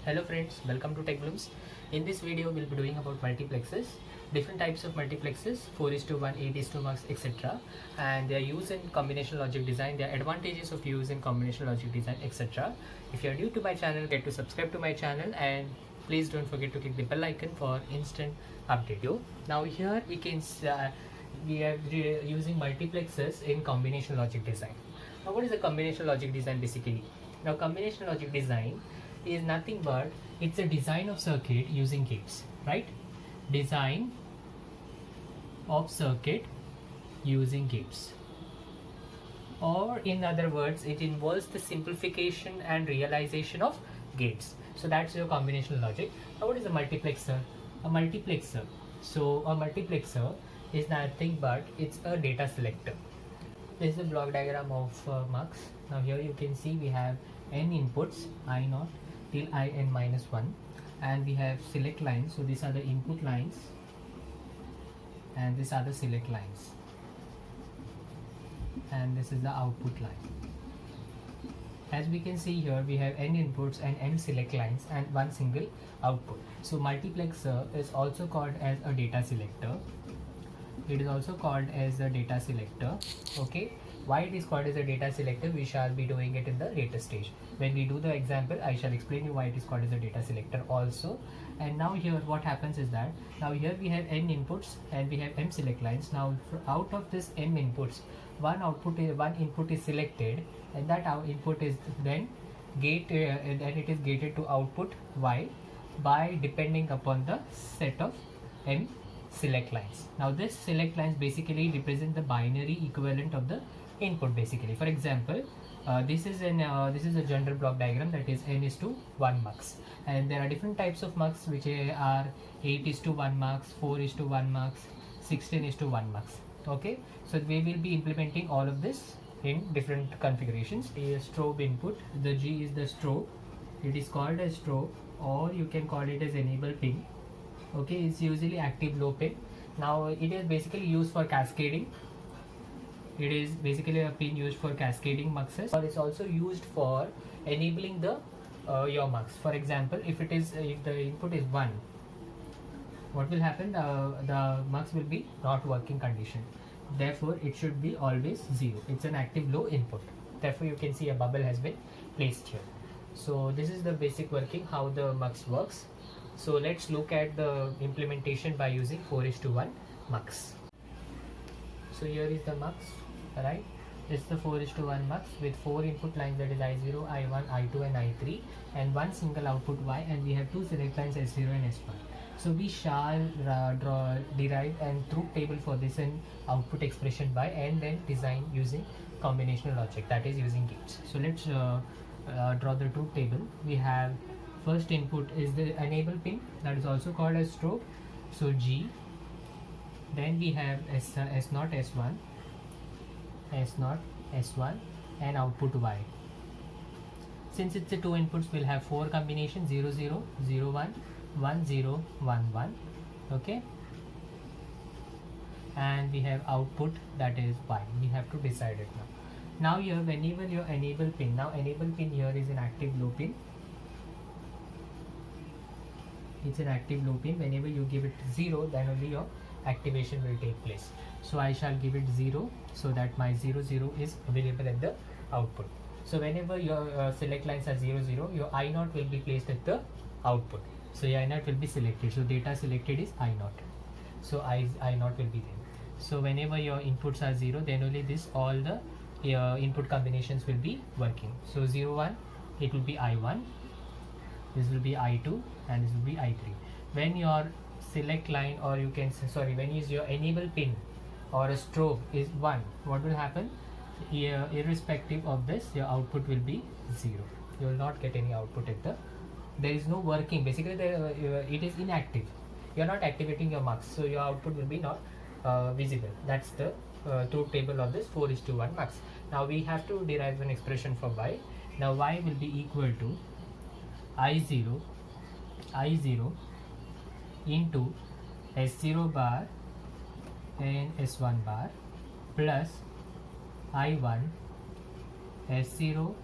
Hello friends, welcome to Tech Blooms. In this video, we'll be doing about multiplexes, different types of multiplexes, 4:1, 8:1 mux, etc. And they are used in combinational logic design. There are advantages of use in combinational logic design, etc. If you are new to my channel, get to subscribe to my channel and please don't forget to click the bell icon for instant update. Now here we are using multiplexes in combinational logic design. Now what is a combinational logic design basically? Now combinational logic design is nothing but it's a design of circuit using gates, right? Design of circuit using gates, or in other words, it involves the simplification and realization of gates. So that's your combinational logic. Now what is a multiplexer? A multiplexer is nothing but it's a data selector. This is the block diagram of mux. Now here you can see we have n inputs, I naught till in minus 1, and we have select lines. So these are the input lines and these are the select lines, and this is the output line. As we can see here, we have n inputs and n select lines and one single output. So multiplexer is also called as a data selector. It is also called as a data selector. Okay, why it is called as a data selector, we shall be doing it in the later stage. When we do the example, I shall explain you why it is called as a data selector also. And now here what happens is that now here we have n inputs and we have m select lines. Now out of this m inputs, one input is selected, and that input is then and it is gated to output y by depending upon the set of m select lines. Now this select lines basically represent the binary equivalent of the input basically. For example, this is a general block diagram, that is n:1 mux, and there are different types of mux which are 8:1 mux, 4:1 mux, 16:1 mux. Okay, so we will be implementing all of this in different configurations. A strobe input, the G is the strobe, it is called as strobe, or you can call it as enable pin. Okay, it's usually active low pin. Now it is basically used for cascading. It is basically a pin used for cascading muxes, or it's also used for enabling the your mux. For example, if the input is 1, what will happen? The mux will be not working condition. Therefore, it should be always 0. It's an active low input. Therefore, you can see a bubble has been placed here. So this is the basic working how the mux works. So let's look at the implementation by using 4:1 mux. So here is the mux, right? It's the 4:1 mux with 4 input lines, that is I0, I1, I2 and I3, and one single output y, and we have two select lines S0 and S1. So we shall derive and truth table for this and output expression by, and then design using combinational logic, that is using gates. So let's draw the truth table. We have first input is the enable pin, that is also called as strobe, so G. Then we have S0, S1 and output Y. Since it's the two inputs, we'll have 4 combinations, 0 0 0 1 1 0 1 1. Okay, and we have output, that is Y. We have to decide it now. Now here whenever your enable pin, now enable pin here is an active low pin. It's an active low pin. Whenever you give it 0, then only your activation will take place. So I shall give it 0, so that my 0 0 is available at the output. So whenever your select lines are 0 0, your I naught will be placed at the output. So your I naught will be selected. So data selected is I naught. So I naught will be there. So whenever your inputs are 0, then only all the input combinations will be working. So 0 1, it will be I1. This will be I2 and this will be I3. When your select line, or you can say, when your enable pin or a strobe is 1, what will happen? Here, irrespective of this, your output will be 0. You will not get any output at there is no working. Basically, it is inactive. You are not activating your mux, so your output will be not visible. That's the truth table of this 4:1 mux. Now we have to derive an expression for y. Now y will be equal to I0 into S0 bar and S1 bar plus I1 S0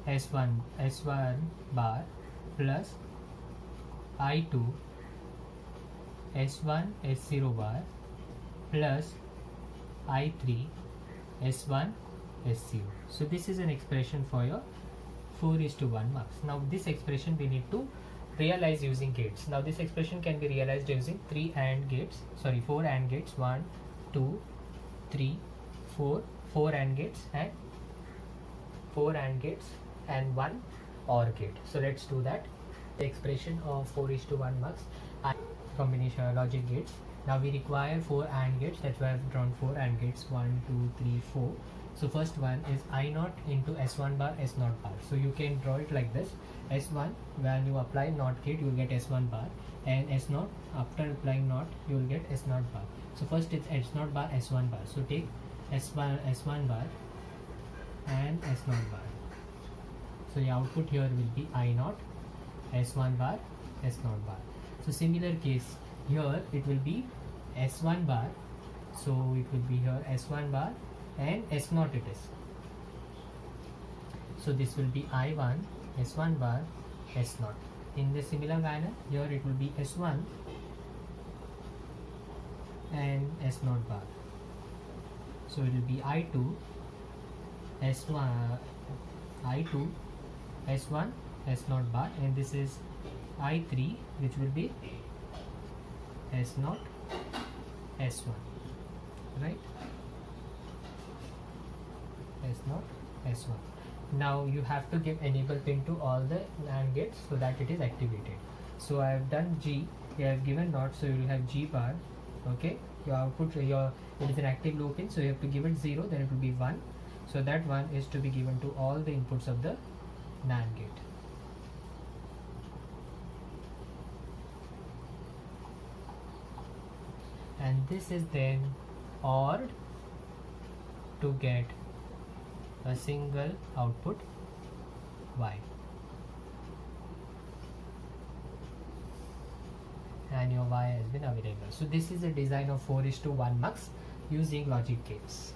S1 bar plus I2 S1 S0 bar plus I3 S1 S0. So this is an expression for your 4:1 marks. Now this expression we need to realize using gates. Now this expression can be realized using 4 AND gates. 1, 2, 3, 4 AND gates and 4 AND gates and 1 OR gate. So let's do that. The expression of 4:1 marks combination logic gates. Now we require 4 AND gates. That's why I've drawn 4 AND gates. 1, 2, 3, 4. So first one is I0 into S1 bar S0 bar. So you can draw it like this. S1, when you apply NOT gate, you will get S1 bar, and S0, after applying NOT, you will get S0 bar. So first it's S0 bar, S1 bar. So take S1 bar and S0 bar. So the output here will be I0, S1 bar, S0 bar. So similar case here, it will be S1 bar. So it will be here S1 bar and S0 it is. So this will be I1, S1 bar, S0. In the similar manner, here it will be S1 and S0 bar. So it will be I2, S1, S1, S0 bar, and this is I3, which will be S0, S1, right? S0, S1. Now you have to give enable pin to all the NAND gates so that it is activated. So I have done G, you have given NOT, so you will have G bar. Okay, your output, it is an active low pin, so you have to give it 0, then it will be 1. So that 1 is to be given to all the inputs of the NAND gate. And this is then ORed to get a single output Y, and your Y has been available. So this is a design of 4:1 mux using logic gates.